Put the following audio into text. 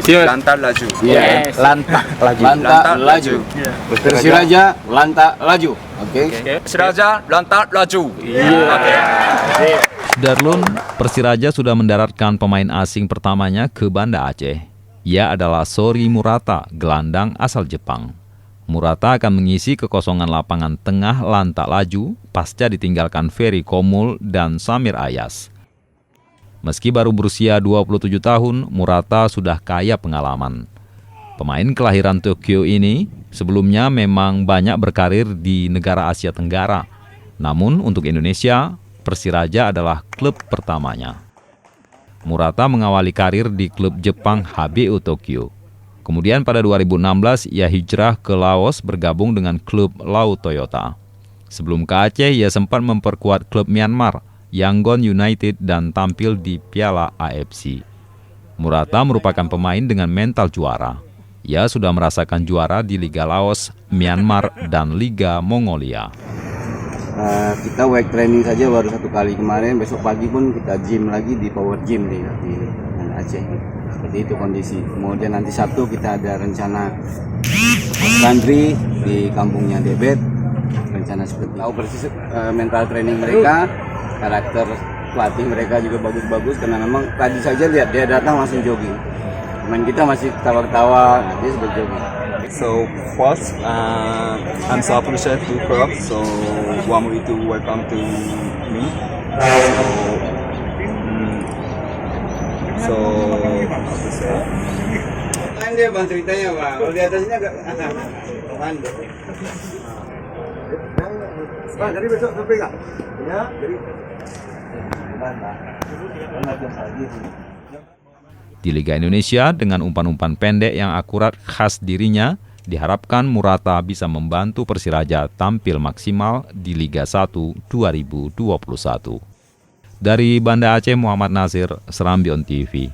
Lantak laju. Yes. Lantak laju. Lantak laju. Persiraja lantak laju. Oke. Persiraja lantak laju. Darlun, Persiraja sudah mendaratkan pemain asing pertamanya ke Banda Aceh. Ia adalah Sori Murata, gelandang asal Jepang. Murata akan mengisi kekosongan lapangan tengah Lantak Laju pasca ditinggalkan Ferry Komul dan Samir Ayas. Meski baru berusia 27 tahun, Murata sudah kaya pengalaman. Pemain kelahiran Tokyo ini sebelumnya memang banyak berkarir di negara Asia Tenggara. Namun untuk Indonesia, Persiraja adalah klub pertamanya. Murata mengawali karir di klub Jepang HBU Tokyo. Kemudian pada 2016 ia hijrah ke Laos bergabung dengan klub Lau Toyota. Sebelum ke Aceh, ia sempat memperkuat klub Myanmar, Yangon United, dan tampil di Piala AFC. Murata merupakan pemain dengan mental juara. Ia sudah merasakan juara di Liga Laos, Myanmar, dan Liga Mongolia. Kita weight training saja baru 1 kali kemarin, besok pagi pun kita gym lagi di Power Gym di Aceh. Seperti itu kondisi. Kemudian nanti Sabtu kita ada rencana country di kampungnya Debet. Rencana seperti tahu persis mental training mereka, karakter pelatih mereka juga bagus-bagus karena memang tadi saja lihat dia datang langsung jogging. Pemain kita masih ketawa-ketawa, dia sudah jogging. So first, I'm so appreciative to club, so want me to welcome to me. So how to say? Kan dia bang ceritanya bang, kalau di atasnya agak komando. Bang, jadi besok sampai nggak? Ya, jadi. Di Liga Indonesia, dengan umpan-umpan pendek yang akurat khas dirinya, diharapkan Murata bisa membantu Persiraja tampil maksimal di Liga 1 2021. Dari Banda Aceh, Muhammad Nasir, Serambion TV.